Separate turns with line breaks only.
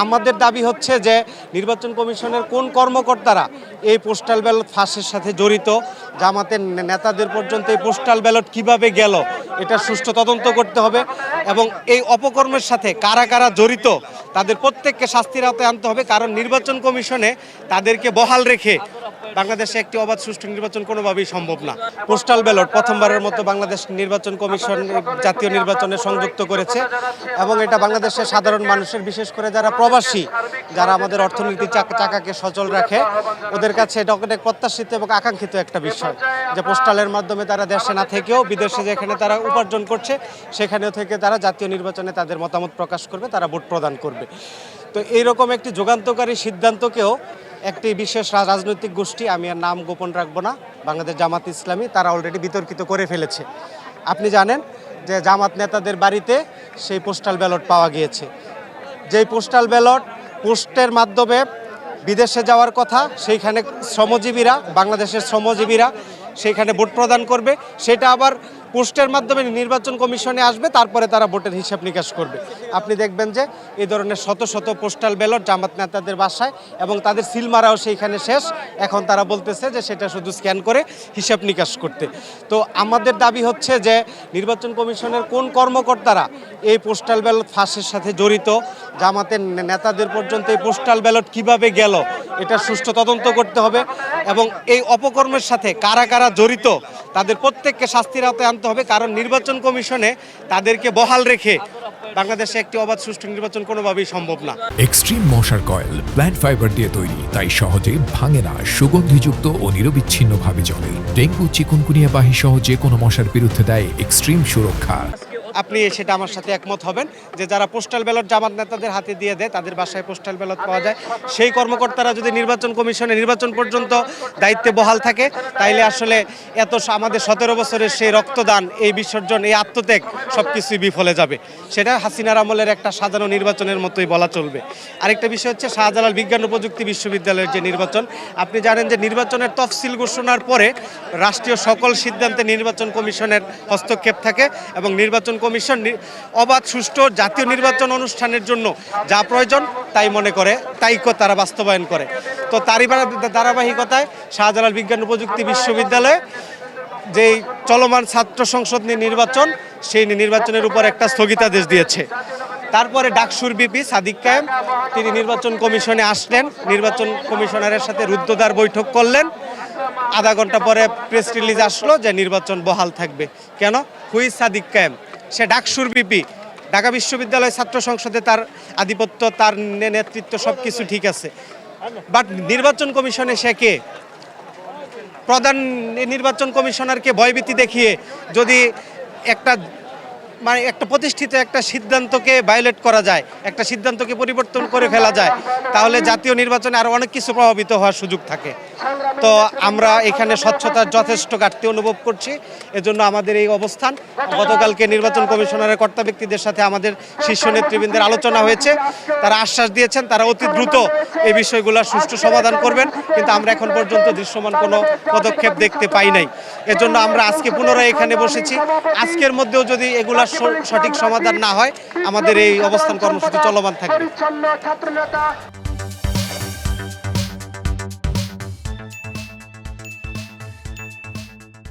আমাদের দাবি হচ্ছে যে নির্বাচন কমিশনের কোন কর্মকর্তারা এই পোস্টাল ব্যালট ফাঁসের সাথে জড়িত, জামাতের নেতাদের পর্যন্ত এই পোস্টাল ব্যালট কিভাবে গেল এটা সুষ্ঠু তদন্ত করতে হবে এবং এই অপকর্মের সাথে কারা কারা জড়িত তাদের প্রত্যেককে শাস্তির আওতায় আনতে হবে। কারণ নির্বাচন কমিশনে তাদেরকে বহাল রেখে বাংলাদেশে একটি অবাধ সুষ্ঠু নির্বাচন কোনোভাবেই সম্ভব না। পোস্টাল ব্যালট প্রথমবারের মতো বাংলাদেশ নির্বাচন কমিশন জাতীয় নির্বাচনে সংযুক্ত করেছে এবং এটা বাংলাদেশের সাধারণ মানুষের, বিশেষ করে যারা প্রবাসী, যারা আমাদের অর্থনীতি চাকাকে সচল রাখে, ওদের কাছে এটা অনেক প্রত্যাশিত এবং আকাঙ্ক্ষিত একটা বিষয় যে পোস্টালের মাধ্যমে তারা দেশে না থেকেও বিদেশে যেখানে তারা উপার্জন করছে সেখানেও থেকে তারা জাতীয় নির্বাচনে তাদের মতামত প্রকাশ করবে, তারা ভোট প্রদান করবে। তো এইরকম একটি যুগান্তকারী সিদ্ধান্তকেও একটি বিশেষ রাজনৈতিক গোষ্ঠী, আমি আর নাম গোপন রাখবো না, বাংলাদেশ জামাত ইসলামী, তারা অলরেডি বিতর্কিত করে ফেলেছে। আপনি জানেন যে জামাত নেতাদের বাড়িতে সেই পোস্টাল ব্যালট পাওয়া গিয়েছে। যেই পোস্টাল ব্যালট পোস্টের মাধ্যমে বিদেশে যাওয়ার কথা, সেইখানে শ্রমজীবীরা, বাংলাদেশের শ্রমজীবীরা সেইখানে ভোট প্রদান করবে, সেটা আবার পোস্টের মাধ্যমে নির্বাচন কমিশনে আসবে, তারপরে তারা ভোটের হিসাব নিকাশ করবে। আপনি দেখবেন যে এই ধরনের শত শত পোস্টাল ব্যালট জামাত নেতাদের বাসায় এবং তাদের সিল মারাও সেইখানে শেষ। এখন তারা বলতেছে যে সেটা শুধু স্ক্যান করে হিসাব নিকাশ করতে। তো আমাদের দাবি হচ্ছে যে নির্বাচন কমিশনের কোন কর্মকর্তারা এই পোস্টাল ব্যালট ফাঁসের সাথে জড়িত, জামাতের নেতাদের পর্যন্ত এই পোস্টাল ব্যালট কিভাবে গেল এটা সুষ্ঠু তদন্ত করতে হবে এবং এই অপকর্মের সাথে কারা কারা জড়িত তাদের প্রত্যেককে শাস্তির আওতায় আনতে হবে। কারণ নির্বাচন কমিশনে তাদেরকে বহাল রেখে বাংলাদেশে একটি অবাধ সুষ্ঠু নির্বাচন কোনোভাবেই সম্ভব না।
এক্সট্রিম মশার কয়েল প্ল্যান্ট ফাইবার দিয়ে তৈরি, তাই সহজে ভাঙে না, সুগন্ধিযুক্ত ও নিরবিচ্ছিন্নভাবে জ্বলে। ডেঙ্গু, চিকুনগুনিয়া বাহি সহ যে কোনো মশার বিরুদ্ধে দেয় এক্সট্রিম সুরক্ষা।
আপনি সেটা আমার সাথে একমত হবেন যে যারা পোস্টাল ব্যালট জামাত নেতাদের হাতে দিয়ে দেয়, তাদের বাসায় পোস্টাল ব্যালট পাওয়া যায়, সেই কর্মকর্তারা যদি নির্বাচন কমিশনে নির্বাচন পর্যন্ত দায়িত্বে বহাল থাকে, তাইলে আসলে এত আমাদের 17 বছরের সেই রক্তদান, এই বিসর্জন, এই আত্মত্যাগ সব কিছুই বিফলে যাবে। সেটা হাসিনার আমলের একটা সাজানো নির্বাচনের মতোই বলা চলবে। আরেকটা বিষয় হচ্ছে শাহজালাল বিজ্ঞান ও প্রযুক্তি বিশ্ববিদ্যালয়ের যে নির্বাচন, আপনি জানেন যে নির্বাচনের তফসিল ঘোষণার পরে রাষ্ট্রীয় সকল সিদ্ধান্তে নির্বাচন কমিশনের হস্তক্ষেপ থাকে এবং নির্বাচন কমিশন অবাধ সুষ্ঠু জাতীয় নির্বাচন অনুষ্ঠানের জন্য যা প্রয়োজন তাই মনে করে, তাই তারা বাস্তবায়ন করে। তো তারই ধারাবাহিকতায় শাহজালাল বিজ্ঞান ও প্রযুক্তি বিশ্ববিদ্যালয়ে যেই চলমান ছাত্র সংসদ নির্বাচন, সেই নির্বাচনের উপর একটা স্থগিতাদেশ দিয়েছে। তারপরে ডাকসুর বিপি সাদিক কায়েম তিনি নির্বাচন কমিশনে আসলেন, নির্বাচন কমিশনারের সাথে রুদ্ধদ্বার বৈঠক করলেন। আধা ঘন্টা পরে প্রেস রিলিজ আসলো যে নির্বাচন বহাল থাকবে। কেন? হুইজ সাদিক কায়েম? সে ডাকসুর বিপি, ঢাকা বিশ্ববিদ্যালয় ছাত্র সংসদে তার আধিপত্য, তার নেতৃত্ব সব কিছু ঠিক আছে, বাট নির্বাচন কমিশনে সে কে? প্রধান নির্বাচন কমিশনারকে ভয়ভীতি দেখিয়ে যদি একটা প্রতিষ্ঠিত একটা সিদ্ধান্তকে ভায়োলেট করা যায়, একটা সিদ্ধান্তকে পরিবর্তন করে ফেলা যায়, তাহলে জাতীয় নির্বাচনে আরও অনেক কিছু প্রভাবিত হওয়ার সুযোগ থাকে। তো আমরা এখানে স্বচ্ছতার যথেষ্ট ঘাটতি অনুভব করছি, এজন্য আমাদের এই অবস্থান। গতকালকে নির্বাচন কমিশনারের কর্তা ব্যক্তিদের সাথে আমাদের শীর্ষ নেতৃবৃন্দের আলোচনা হয়েছে, তারা আশ্বাস দিয়েছেন তারা অতি দ্রুত এই বিষয়গুলোর সুষ্ঠু সমাধান করবেন, কিন্তু আমরা এখন পর্যন্ত দৃশ্যমান কোনো পদক্ষেপ দেখতে পাই নাই। এজন্য আমরা আজকে পুনরায় এখানে বসেছি। আজকের মধ্যেও যদি এগুলা সঠিক সমাধান না হয়, আমাদের এই অবস্থান কর্মসূচি চলমান থাকবে।